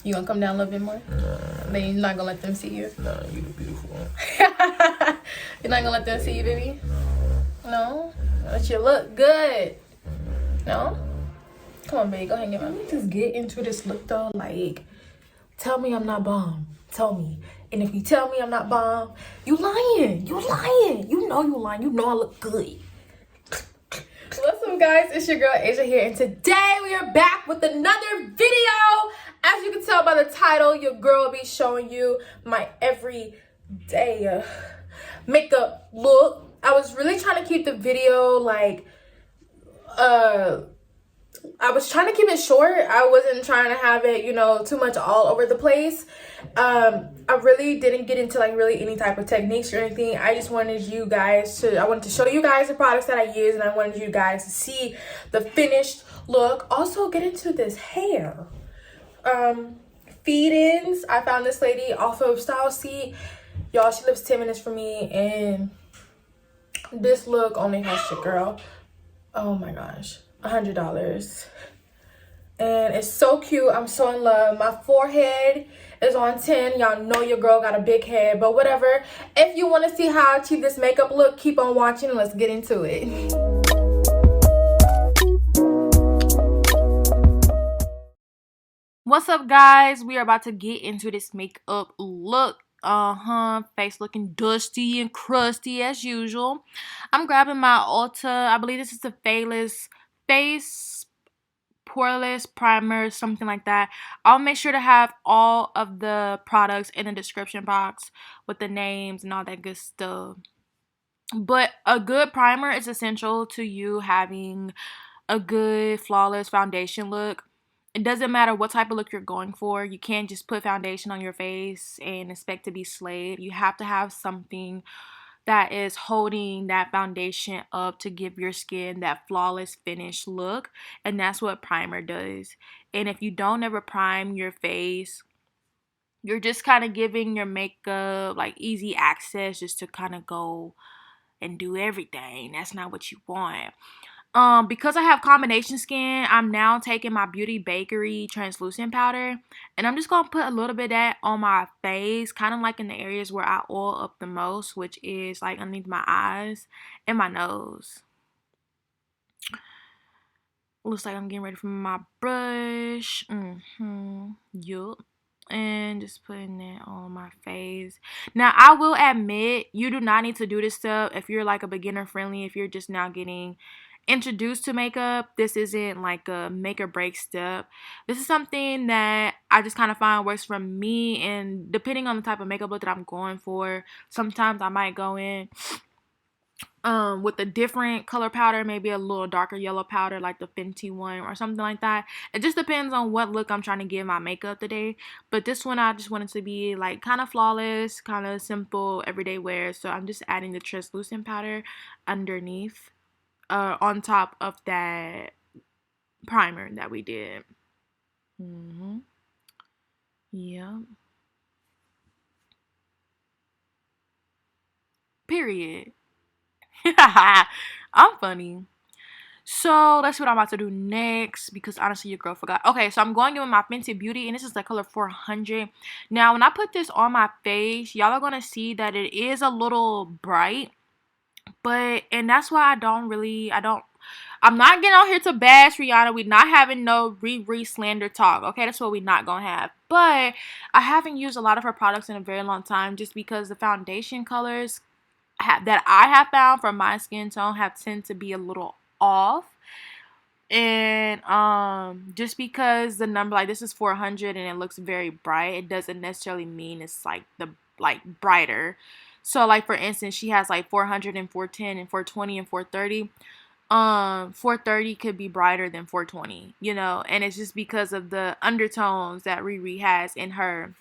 You gonna come down a little bit more? Nah. Then you're not gonna let them see you? Nah, you the beautiful one. You're not gonna let them see you, baby? No? But you look good. No? Come on, baby. Go ahead and get my... Let me just get into this look, though. Like, tell me I'm not bomb. Tell me. And if you tell me I'm not bomb, you lying. You lying. You know you lying. You know I look good. What's up, guys? It's your girl Asia here, and today we are back with another video. As you can tell by the title, your girl will be showing you my everyday makeup look. I was really trying to keep the video like I was trying to keep it short. I wasn't trying to have it, you know, too much all over the place. I really didn't get into like really any type of techniques or anything. I just wanted you guys to, I wanted to show you guys the products that I use, and I wanted you guys to see the finished look. Also get into this hair. Feed-ins. I found this lady off of Style Seat. Y'all, she lives 10 minutes from me, and this look only cost your girl, oh my gosh, $100. And it's so cute. I'm so in love. My forehead is on 10. Y'all know your girl got a big head, but whatever. If you want to see how I achieve this makeup look, keep on watching and let's get into it. What's up, guys? We are about to get into this makeup look. Face looking dusty and crusty as usual. I'm grabbing my Ulta, I believe this is the Face Poreless primer, something like that. I'll make sure to have all of the products in the description box with the names and all that good stuff. But a good primer is essential to you having a good flawless foundation look. It doesn't matter what type of look you're going for. You can't just put foundation on your face and expect to be slayed. You have to have something that is holding that foundation up to give your skin that flawless finished look. And that's what primer does. And if you don't ever prime your face, you're just kind of giving your makeup like easy access just to kind of go and do everything. That's not what you want. Because I have combination skin, I'm now taking my Bakerie translucent powder, and I'm just gonna put a little bit of that on my face, kind of like in the areas where I oil up the most, which is like underneath my eyes and my nose. Looks like I'm getting ready for my brush. Yup. And just putting it on my face. Now, I will admit, you do not need to do this stuff if you're like a beginner friendly, if you're just now getting introduced to makeup. This isn't like a make or break step. This is something that I just kind of find works for me, and depending on the type of makeup look that I'm going for, sometimes I might go in with a different color powder, maybe a little darker yellow powder like the Fenty one or something like that. It just depends on what look I'm trying to give my makeup today. But this one, I just wanted to be like kind of flawless, kind of simple everyday wear. So I'm just adding the translucent powder underneath, on top of that primer that we did. Yeah. Period. I'm funny. So that's what I'm about to do next, because honestly your girl forgot. Okay, so I'm going in with my Fenty Beauty, and this is the color 400. Now when I put this on my face, y'all are gonna see that it is a little bright, and that's why I'm not getting out here to bash Rihanna. We're not having no Riri slander talk, okay? That's what we're not gonna have. But I haven't used a lot of her products in a very long time, just because the foundation colors that I have found for my skin tone tend to be a little off. And just because the number, like this is 400 and it looks very bright, it doesn't necessarily mean it's like the brighter. So like for instance, she has like 400 and 410 and 420 and 430. 430 could be brighter than 420, you know, and it's just because of the undertones that Riri has in her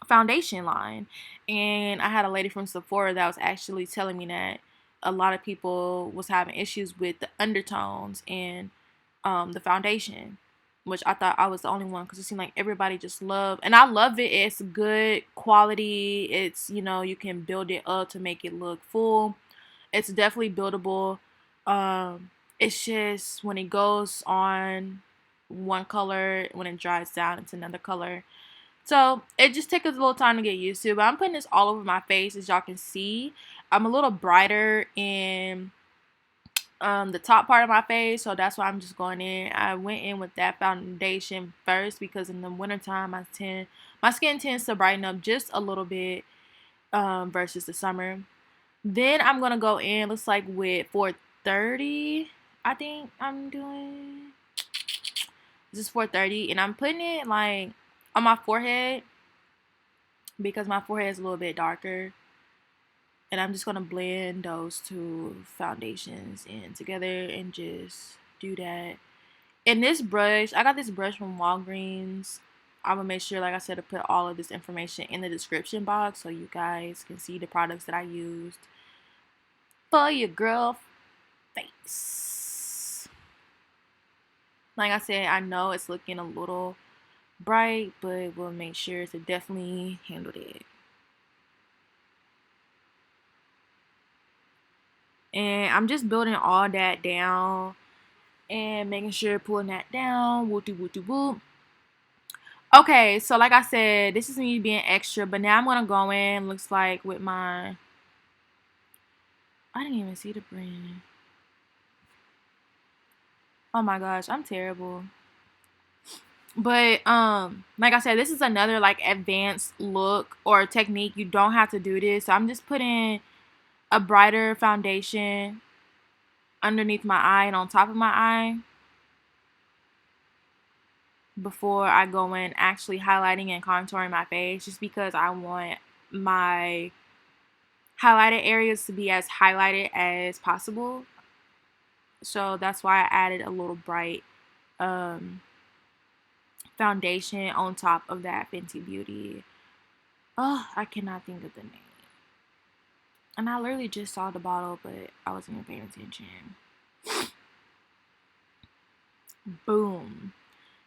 foundation line. And I had a lady from Sephora that was actually telling me that a lot of people was having issues with the undertones in the foundation, which I thought I was the only one, because it seemed like everybody just loved, and I love it. It's good quality. It's, you know, you can build it up to make it look full. It's definitely buildable. It's just when it goes on one color, when it dries down it's another color. So it just takes a little time to get used to, but I'm putting this all over my face. As y'all can see, I'm a little brighter in the top part of my face, so that's why I'm just going in. I went in with that foundation first because in the wintertime my skin tends to brighten up just a little bit versus the summer. Then I'm gonna go in, looks like with 430. I think I'm doing this is 430, and I'm putting it like on my forehead because my forehead is a little bit darker. And I'm just going to blend those two foundations in together and just do that. And this brush, I got this brush from Walgreens. I'm going to make sure, like I said, to put all of this information in the description box so you guys can see the products that I used for your girl face. Like I said, I know it's looking a little bright, but we'll make sure to definitely handle it. And I'm just building all that down and making sure pulling that down. Whoop. Okay, so like I said, this is me being extra, but now I'm gonna go in, looks like with my, I didn't even see the brand. Oh my gosh, I'm terrible. But like I said, this is another like advanced look or technique. You don't have to do this. So I'm just putting a brighter foundation underneath my eye and on top of my eye before I go in actually highlighting and contouring my face, just because I want my highlighted areas to be as highlighted as possible. So that's why I added a little bright foundation on top of that Fenty Beauty. Oh, I cannot think of the name. And I literally just saw the bottle, but I wasn't even paying attention. Boom.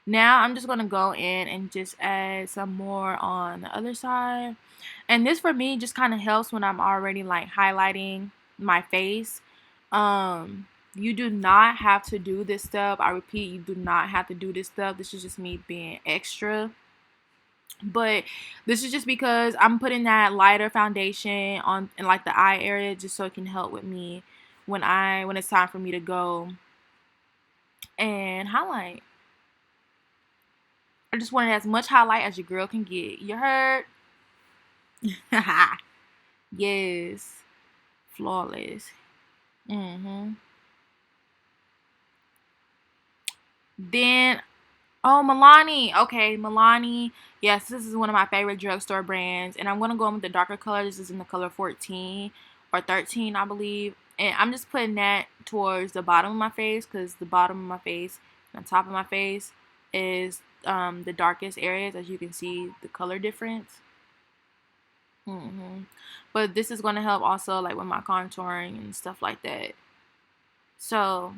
Now I'm just going to go in and just add some more on the other side. And this for me just kind of helps when I'm already like highlighting my face. You do not have to do this stuff. I repeat, you do not have to do this stuff. This is just me being extra. But this is just because I'm putting that lighter foundation on in like the eye area just so it can help with me when it's time for me to go and highlight. I just wanted as much highlight as your girl can get. You heard? Yes. Flawless. Then, oh, Milani. Okay, Milani. Yes, this is one of my favorite drugstore brands. And I'm going to go in with the darker color. This is in the color 14 or 13, I believe. And I'm just putting that towards the bottom of my face because the bottom of my face and the top of my face is the darkest areas, as you can see the color difference. But this is going to help also like with my contouring and stuff like that. So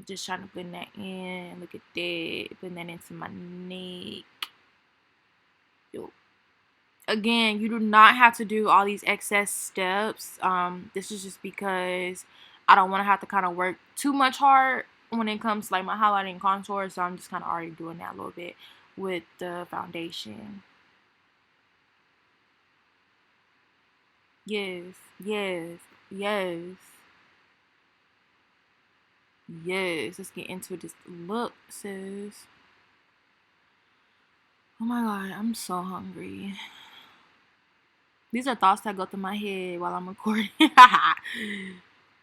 just trying to blend that in. Look at that. Blend that into my neck. Yo. Again, you do not have to do all these excess steps. This is just because I don't want to have to kind of work too much hard when it comes to like my highlighting and contour. So I'm just kind of already doing that a little bit with the foundation. Yes. Let's get into this look, sis. Oh my god, I'm so hungry. These are thoughts that go through my head while I'm recording.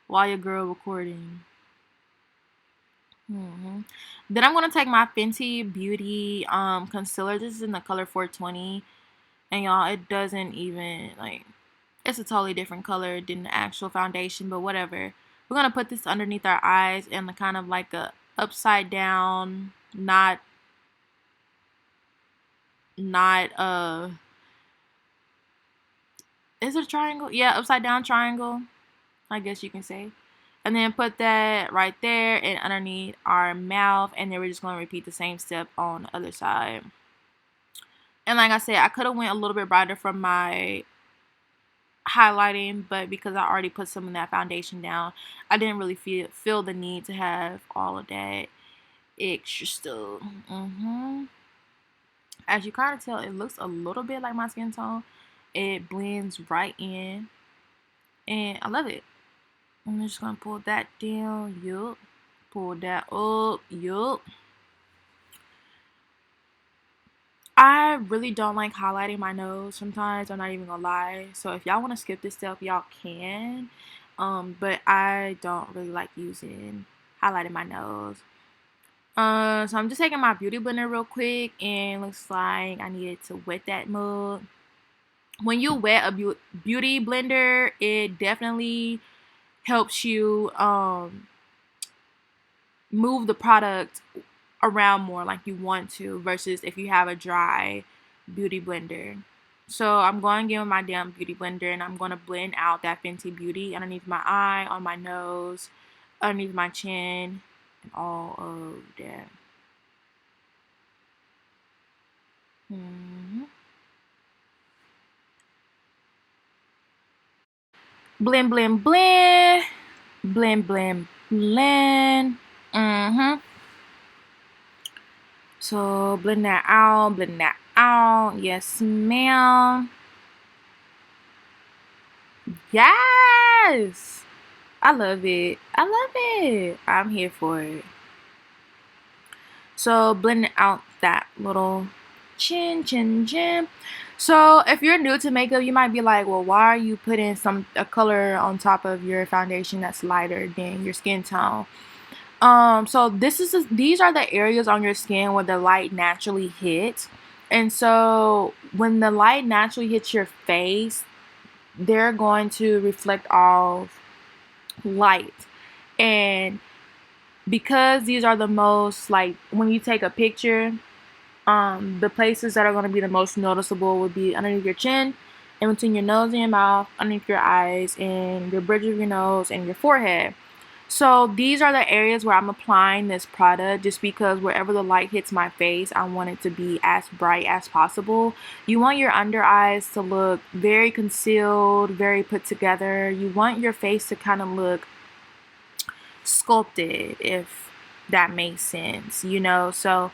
While your girl recording. Then I'm going to take my Fenty Beauty Concealer. This is in the color 420. And y'all, it doesn't even, like, it's a totally different color than the actual foundation. But whatever. We're going to put this underneath our eyes and kind of like a upside down, not is it a triangle? Yeah, upside down triangle, I guess you can say. And then put that right there and underneath our mouth. And then we're just going to repeat the same step on the other side. And like I said, I could have went a little bit brighter from my highlighting, but because I already put some of that foundation down, I didn't really feel the need to have all of that extra stuff. As you kind of tell, it looks a little bit like my skin tone. It blends right in, and I love it. I'm just gonna pull that down. Yup. Pull that up. Yup. I really don't like highlighting my nose sometimes. I'm not even gonna lie. So if y'all want to skip this step, y'all can. But I don't really like using highlighting my nose. So I'm just taking my beauty blender real quick, and looks like I needed to wet that mug. When you wet a beauty blender, it definitely helps you move the product around more like you want to, versus if you have a dry beauty blender. So I'm going to get with my damn beauty blender, and I'm going to blend out that Fenty Beauty underneath my eye, on my nose, underneath my chin, and all of that. Blend, blend, blend. Blend, blend, blend. So blend that out, blend that out. Yes, ma'am. Yes! I love it. I love it. I'm here for it. So blending out that little chin, chin, chin. So if you're new to makeup, you might be like, well, why are you putting a color on top of your foundation that's lighter than your skin tone? So these are the areas on your skin where the light naturally hits. And so when the light naturally hits your face, they're going to reflect off light. And because these are the most, like, when you take a picture, the places that are going to be the most noticeable would be underneath your chin, in between your nose and your mouth, underneath your eyes, and your bridge of your nose, and your forehead. So these are the areas where I'm applying this product, just because wherever the light hits my face, I want it to be as bright as possible. You want your under eyes to look very concealed, very put together. You want your face to kind of look sculpted, if that makes sense, you know. So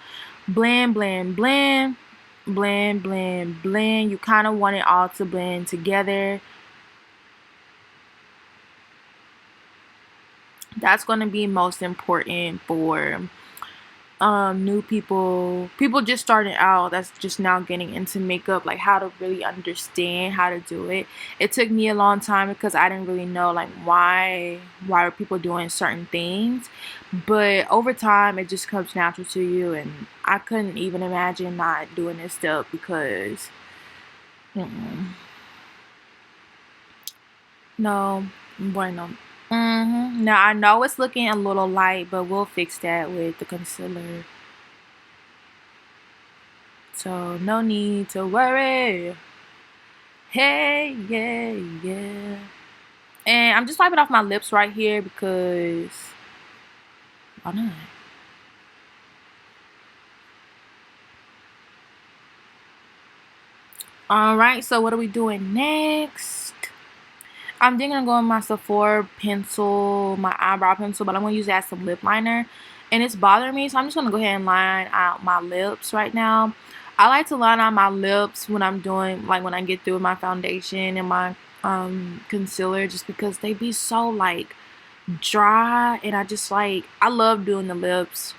blend, blend, blend, blend, blend, blend. You kind of want it all to blend together. That's going to be most important for new people just starting out, that's just now getting into makeup, like how to really understand how to do it. It took me a long time because I didn't really know like why are people doing certain things, but over time it just comes natural to you, and I couldn't even imagine not doing this stuff because no, bueno. Now I know it's looking a little light, but we'll fix that with the concealer. So no need to worry. Hey, yeah, yeah. And I'm just wiping off my lips right here because why not? Alright, so what are we doing next? I'm then gonna go in my Sephora pencil, my eyebrow pencil, but I'm gonna use that as some lip liner. And it's bothering me, so I'm just gonna go ahead and line out my lips right now. I like to line out my lips when I'm doing, like when I get through my foundation and my concealer, just because they be so like dry, and I love doing the lips.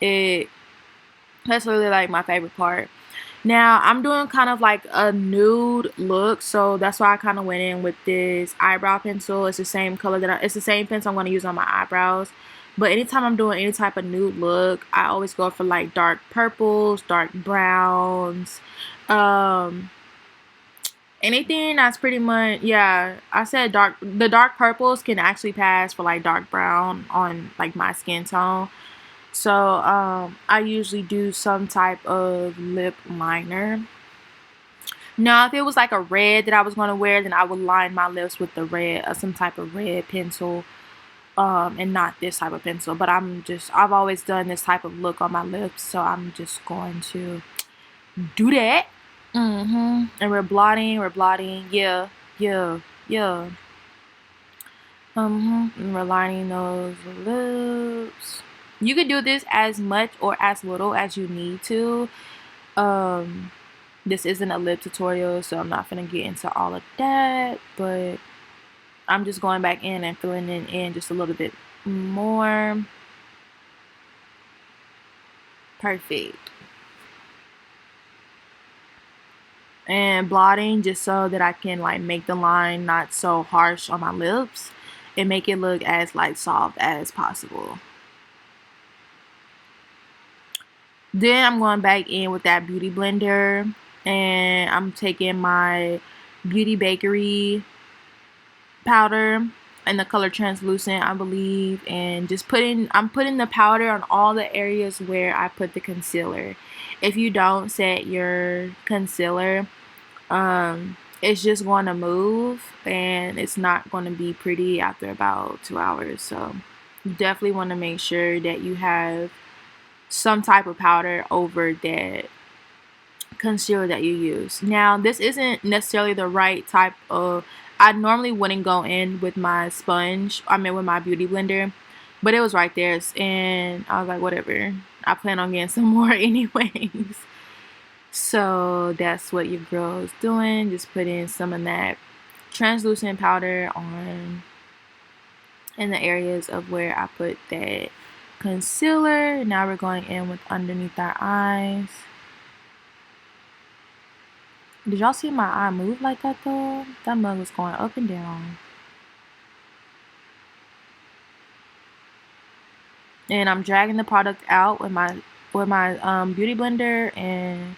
That's really like my favorite part. Now I'm doing kind of like a nude look, so that's why I kind of went in with this eyebrow pencil. It's the same color it's the same pencil I'm going to use on my eyebrows. But anytime I'm doing any type of nude look, I always go for like dark purples, dark browns, anything that's pretty much, yeah, I said dark. The dark purples can actually pass for like dark brown on like my skin tone. So I usually do some type of lip liner. Now if it was like a red that I was going to wear, then I would line my lips with the red, some type of red pencil, and not this type of pencil. But I've always done this type of look on my lips, so I'm just going to do that. And we're blotting, yeah, yeah, yeah. And we're lining those lips. You could do this as much or as little as you need to. This isn't a lip tutorial, so I'm not gonna get into all of that, but I'm just going back in and filling it in just a little bit more. Perfect. And blotting just so that I can like make the line not so harsh on my lips and make it look as like soft as possible. Then I'm going back in with that beauty blender, and I'm taking my Beauty Bakerie powder in the color translucent, I believe, and just I'm putting the powder on all the areas where I put the concealer. If you don't set your concealer, it's just going to move and it's not going to be pretty after about 2 hours. So you definitely want to make sure that you have some type of powder over that concealer that you use. Now, this isn't necessarily the right type of, I normally wouldn't go in with my sponge, with my beauty blender, but it was right there, and I was like, whatever, I plan on getting some more anyways. So that's what your girl is doing, just putting some of that translucent powder on in the areas of where I put that concealer. Now we're going in with underneath our eyes. Did y'all see my eye move like that though? That mug was going up and down. And I'm dragging the product out with my beauty blender and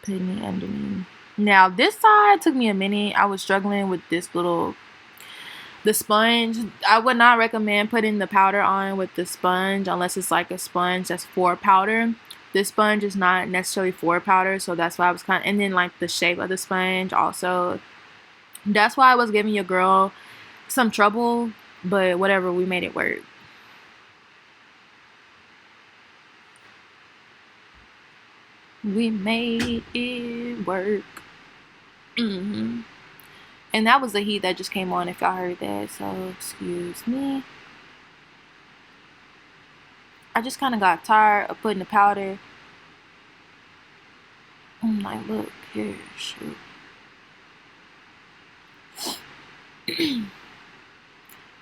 putting it underneath. Now this side took me a minute. I was struggling with this the sponge. I would not recommend putting the powder on with the sponge unless it's like a sponge that's for powder. This sponge is not necessarily for powder, so that's why I was and then like the shape of the sponge also, that's why I was giving your girl some trouble, but whatever, we made it work. We made it work. And that was the heat that just came on, if y'all heard that, so excuse me. I just kind of got tired of putting the powder. I'm like, look here, shoot.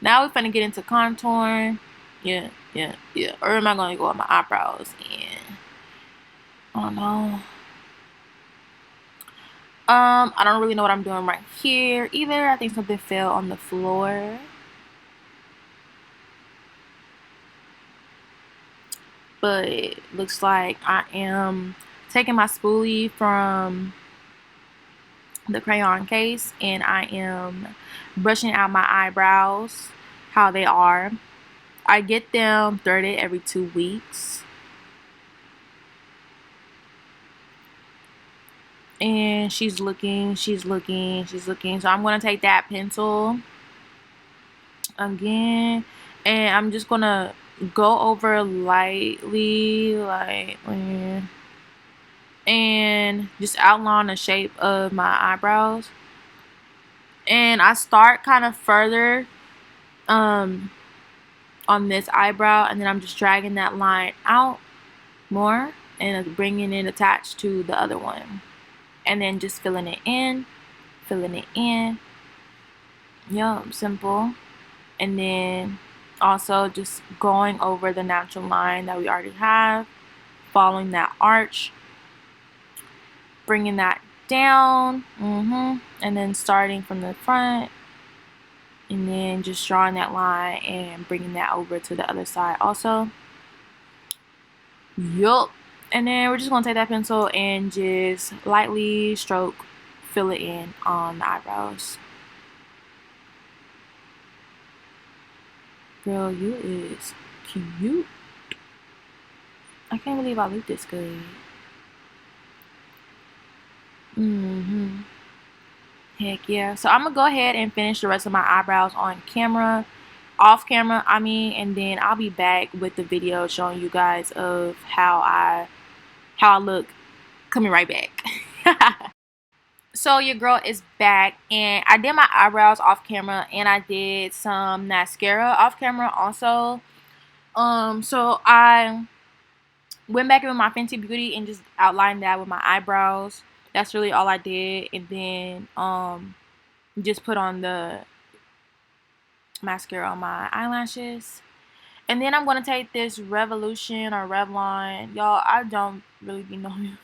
Now we're finna get into contouring. Yeah. Or am I gonna go with my eyebrows? And I don't know. I don't really know what I'm doing right here either. I think something fell on the floor. But it looks like I am taking my spoolie from the crayon case and I am brushing out my eyebrows how they are. I get them threaded every 2 weeks. And she's looking. So I'm going to take that pencil again and I'm just going to go over lightly, like, and just outline the shape of my eyebrows. And I start kind of further on this eyebrow, and then I'm just dragging that line out more and bringing it attached to the other one, and then just filling it in. Yup, simple. And then also just going over the natural line that we already have, following that arch, bringing that down, and then starting from the front, and then just drawing that line and bringing that over to the other side also. Yup. And then we're just going to take that pencil and just lightly stroke, fill it in on the eyebrows. Girl, you is cute. I can't believe I look this good. Heck yeah. So I'm going to go ahead and finish the rest of my eyebrows on camera. Off camera, I mean, and then I'll be back with the video showing you guys of how I look, coming right back. So your girl is back, and I did my eyebrows off camera and I did some mascara off camera also. So I went back in with my Fenty Beauty and just outlined that with my eyebrows. That's really all I did. And then just put on the mascara on my eyelashes. And then I'm going to take this Revoultion or Revlon. Y'all, I don't really be knowing.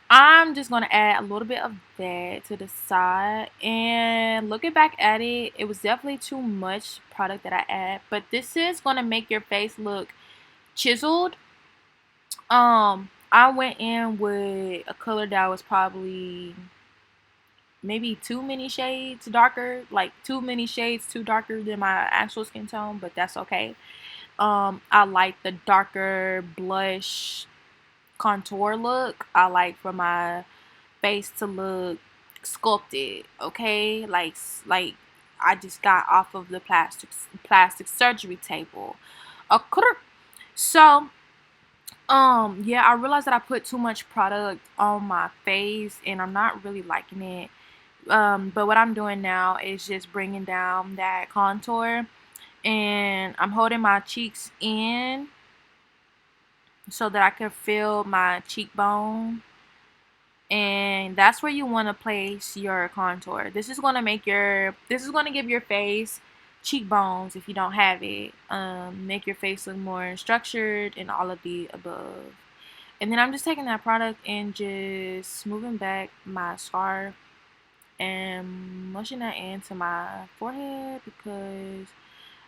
I'm just going to add a little bit of that to the side. And looking back at it, it was definitely too much product that I add. But this is going to make your face look chiseled. I went in with a color that was probably maybe too many shades darker, like too many shades too darker than my actual skin tone, but that's okay. I like the darker blush contour look. I like for my face to look sculpted, okay? Like I just got off of the plastic surgery table. Okay. So yeah, I realized that I put too much product on my face and I'm not really liking it. But what I'm doing now is just bringing down that contour, and I'm holding my cheeks in so that I can feel my cheekbone, and that's where you want to place your contour. This is going to give your face cheekbones if you don't have it. Make your face look more structured and all of the above. And then I'm just taking that product and just moving back my scarf and mushing that into my forehead because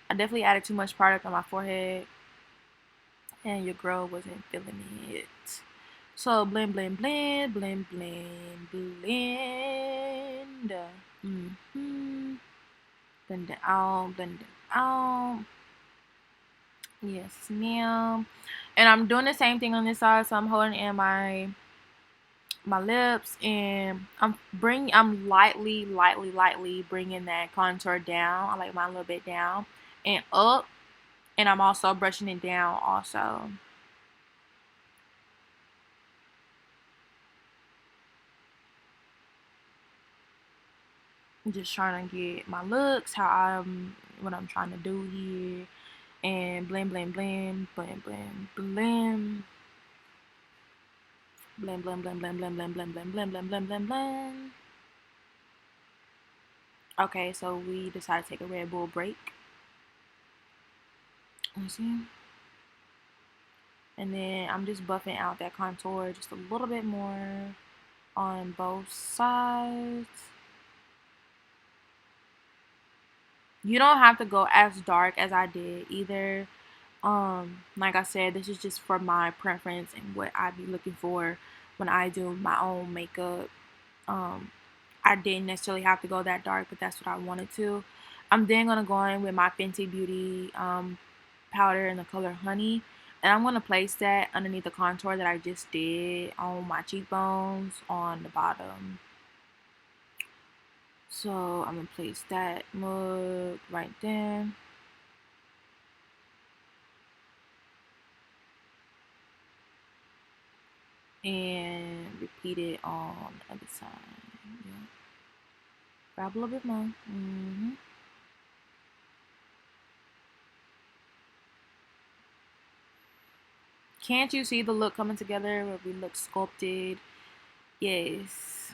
I definitely added too much product on my forehead and your girl wasn't feeling it. So blend, blend, blend, blend, blend, blend. Blend it out, blend it out. Yes, ma'am. And I'm doing the same thing on this side, so I'm holding in my lips, and I'm lightly bringing that contour down. I like mine a little bit down and up, and I'm also brushing it down also. I'm just trying to get my looks what I'm trying to do here, and blend, blend, blend, blend, blend, blend. Blend, blend, blend, blend, blend, blend, blend, blend, blend, blend, blend, blend, blend. Okay, so we decided to take a Red Bull break. Let's see. And then I'm just buffing out that contour just a little bit more on both sides. You don't have to go as dark as I did either. Like I said, this is just for my preference and what I be looking for when I do my own makeup. I didn't necessarily have to go that dark, but that's what I wanted to. I'm then gonna go in with my Fenty Beauty powder in the color Honey, and I'm gonna place that underneath the contour that I just did on my cheekbones on the bottom. So I'm gonna place that mug right there. And repeat it on the other side. Yeah. Grab a little bit more. Can't you see the look coming together where we look sculpted? Yes.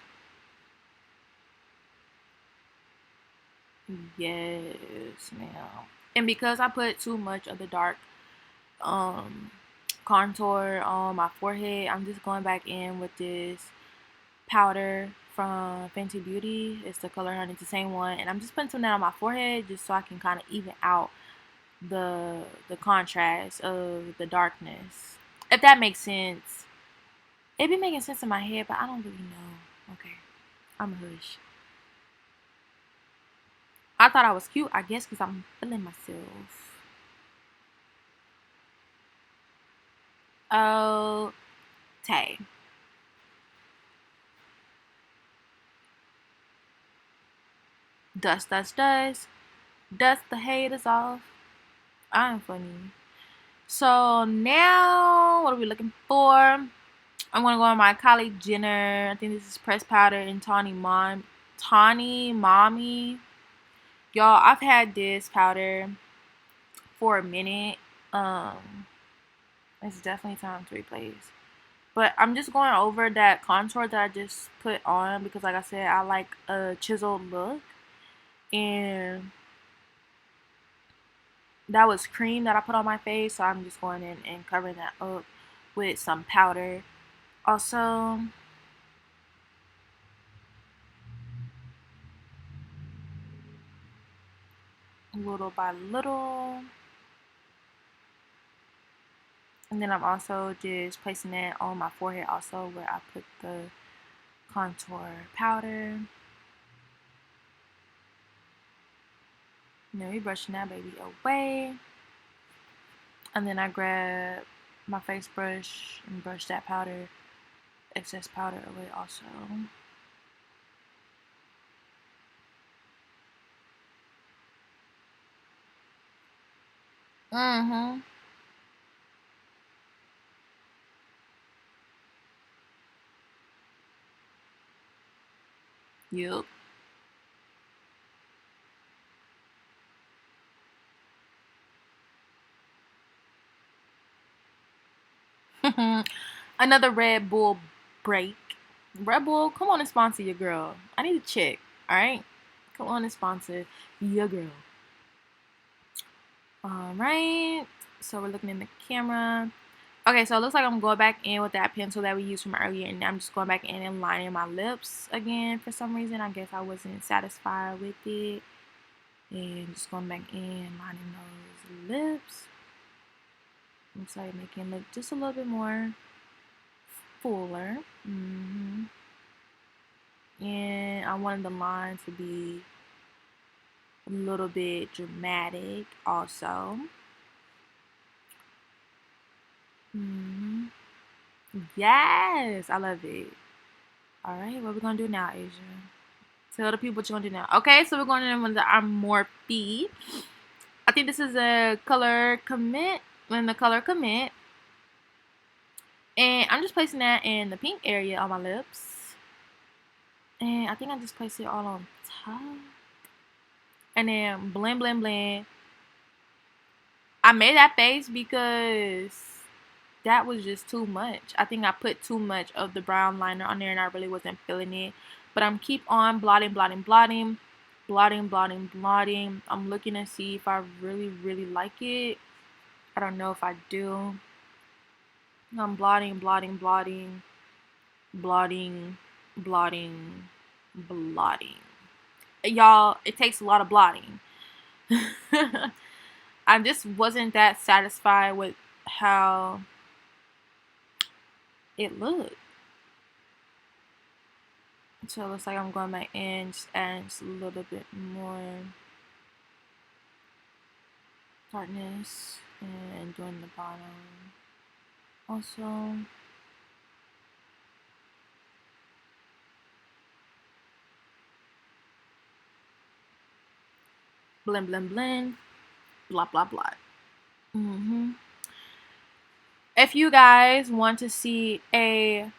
Yes, ma'am. And because I put too much of the dark contour on my forehead, I'm just going back in with this powder from Fenty Beauty. It's the color Honey, it's the same one, and I'm just putting some down on my forehead just so I can kind of even out the contrast of the darkness, if that makes sense. It be making sense in my head, but I don't really know. Okay, I'm a hush. I thought I was cute, I guess, because I'm feeling myself. Oh, Tay. Dust, dust, dust. Dust the haters off. I'm funny. So now, what are we looking for? I'm gonna go on my Kylie Jenner. I think this is pressed powder and Tawny Mami. Y'all, I've had this powder for a minute. It's definitely time to replace. But I'm just going over that contour that I just put on because, like I said, I like a chiseled look. And that was cream that I put on my face. So I'm just going in and covering that up with some powder. Also, little by little. And then I'm also just placing it on my forehead also where I put the contour powder. And then we brushing that baby away. And then I grab my face brush and brush that powder, excess powder away also. Mm-hmm. Yup. Another Red Bull break. Red Bull, come on and sponsor your girl. I need a check, alright? Come on and sponsor your girl. Alright. So we're looking in the camera. Okay, so it looks like I'm going back in with that pencil that we used from earlier, and I'm just going back in and lining my lips again for some reason. I guess I wasn't satisfied with it. And just going back in, lining those lips. Looks like making it look just a little bit more fuller. And I wanted the line to be a little bit dramatic also. Yes, I love it. Alright, what we're gonna do now, Asia? Tell the people what you're gonna do now. Okay, so we're going in with our Morphe. I think this is a color commit. In the color commit. And I'm just placing that in the pink area on my lips. And I think I just placed it all on top. And then blend, blend, blend. I made that face because that was just too much. I think I put too much of the brown liner on there and I really wasn't feeling it. But I'm keep on blotting, blotting, blotting. Blotting, blotting, blotting. I'm looking to see if I really, really like it. I don't know if I do. I'm blotting, blotting, blotting. Blotting, blotting, blotting. Y'all, it takes a lot of blotting. I just wasn't that satisfied with how it looked. So it looks like I'm going back in, just adding just a little bit more darkness and doing the bottom. Also, blend, blend, blend, blah, blah, blah. If you guys want to see a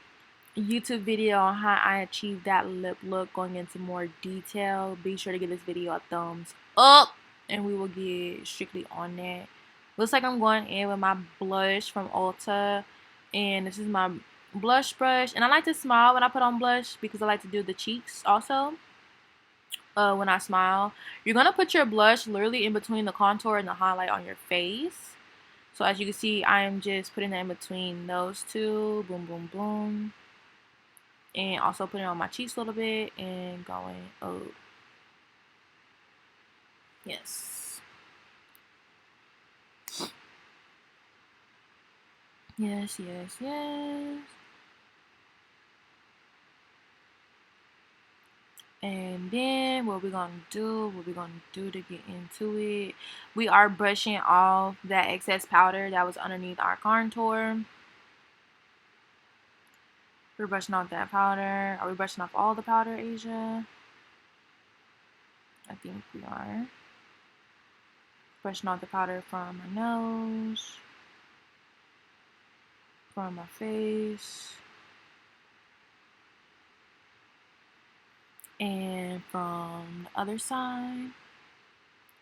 YouTube video on how I achieved that lip look going into more detail, be sure to give this video a thumbs up and we will get strictly on that. Looks like I'm going in with my blush from Ulta, and this is my blush brush, and I like to smile when I put on blush because I like to do the cheeks also. When I smile, you're gonna put your blush literally in between the contour and the highlight on your face. So as you can see, I am just putting that in between those two. Boom, boom, boom. And also putting it on my cheeks a little bit and going, oh, yes. Yes, yes, yes. And then what we're gonna do to get into it, we are brushing off that excess powder that was underneath our contour. We're brushing off that powder. Are we brushing off all the powder, Asia? I think we are. Brushing off the powder from my nose, from my face, and from the other side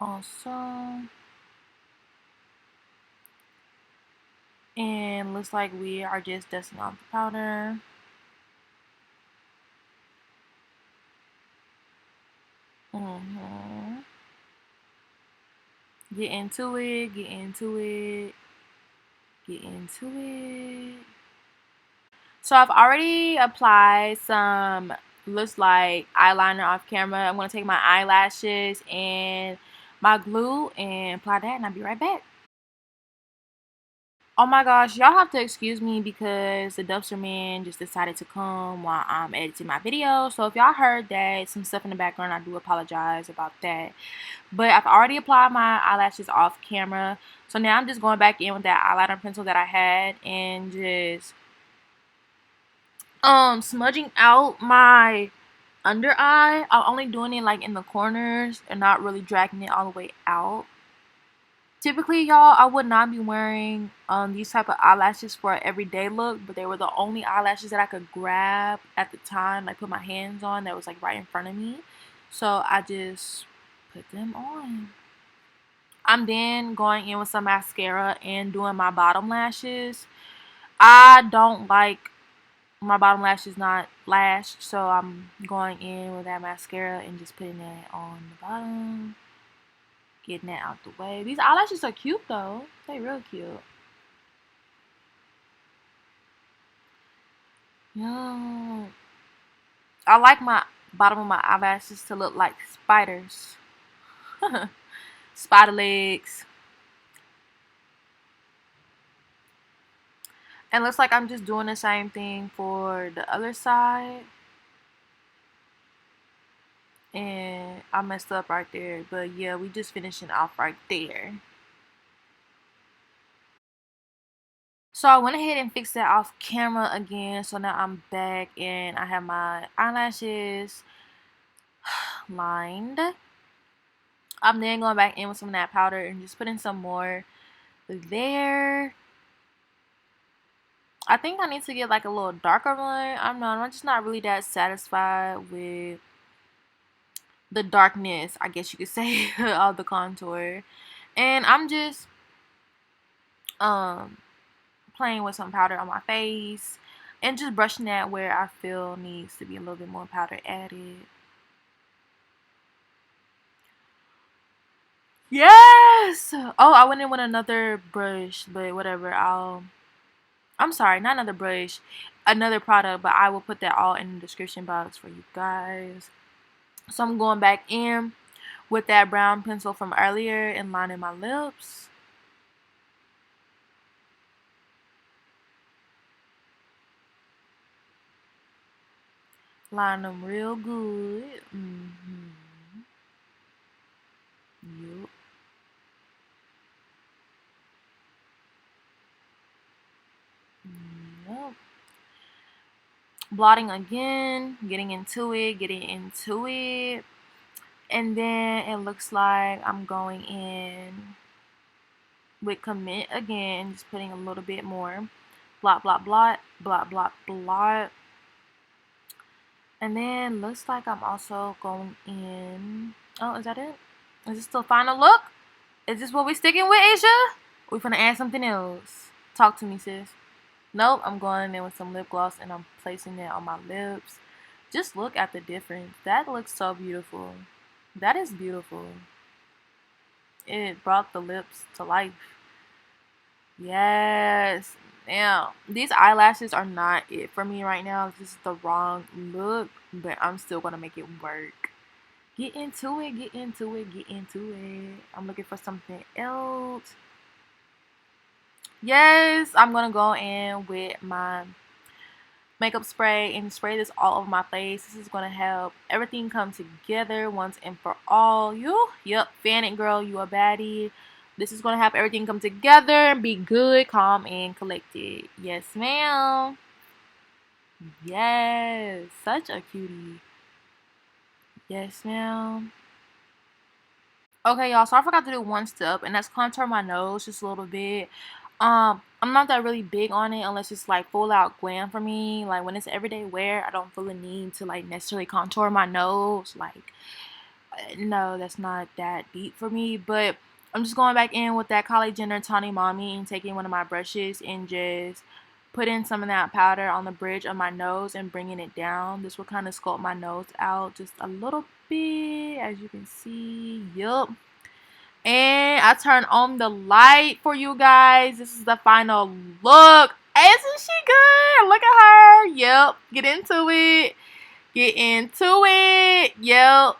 also. And looks like we are just dusting off the powder. Get into it, get into it, get into it. So I've already applied some, looks like eyeliner off camera. I'm going to take my eyelashes and my glue and apply that, and I'll be right back. Oh my gosh, y'all have to excuse me because the dumpster man just decided to come while I'm editing my video. So if y'all heard that, some stuff in the background, I do apologize about that. But I've already applied my eyelashes off camera. So now I'm just going back in with that eyeliner pencil that I had and just smudging out my under eye. I'm only doing it like in the corners and not really dragging it all the way out. Typically, y'all, I would not be wearing these type of eyelashes for an everyday look, but they were the only eyelashes that I could grab at the time, like put my hands on, that was like right in front of me. So I just put them on. I'm then going in with some mascara and doing my bottom lashes. I don't like my bottom lashes not lashed, so I'm going in with that mascara and just putting that on the bottom. Getting that out the way. These eyelashes are cute though. They real cute. Yo. I like my bottom of my eyelashes to look like spiders. Spider legs. And looks like I'm just doing the same thing for the other side. And I messed up right there. But yeah, we just finishing off right there. So I went ahead and fixed that off camera again. So now I'm back and I have my eyelashes lined. I'm then going back in with some of that powder and just putting some more there. I think I need to get like a little darker one. I'm just not really that satisfied with the darkness, I guess you could say, of the contour. And I'm just playing with some powder on my face and just brushing that where I feel needs to be a little bit more powder added. Yes! Oh, I went in with another brush, but whatever. I'm sorry, not another brush, another product, but I will put that all in the description box for you guys. So I'm going back in with that brown pencil from earlier and lining my lips. Line them real good. Yup. Yup. Blotting again, getting into it. And then it looks like I'm going in with commit again, just putting a little bit more. Blot, blot, blot, blot, blot, blot. And then looks like I'm also going in. Oh, is that it? Is this the final look? Is this what we're sticking with, Asia? We're gonna add something else. Talk to me, sis. Nope, I'm going in with some lip gloss and I'm placing it on my lips. Just look at the difference. That looks so beautiful. That is beautiful. It brought the lips to life. Yes. Now, these eyelashes are not it for me right now. This is the wrong look, but I'm still going to make it work. Get into it, get into it, get into it. I'm looking for something else. Yes, I'm going to go in with my makeup spray and spray this all over my face. This is going to help everything come together once and for all. Yep, fan it, girl. You a baddie. This is going to help everything come together and be good, calm, and collected. Yes, ma'am. Yes, such a cutie. Yes, ma'am. Okay, y'all, so I forgot to do one step, and that's contour my nose just a little bit. I'm not that really big on it unless it's like full out glam for me. Like when it's everyday wear, I don't feel the need to like necessarily contour my nose. Like no, that's not that deep for me. But I'm just going back in with that Kylie Jenner Tawny Mami and taking one of my brushes and just putting some of that powder on the bridge of my nose and bringing it down. This will kind of sculpt my nose out just a little bit, as you can see. Yup. And I turn on the light for you guys. This is the final look. Isn't she good? Look at her. Yep. Get into it. Get into it. Yep.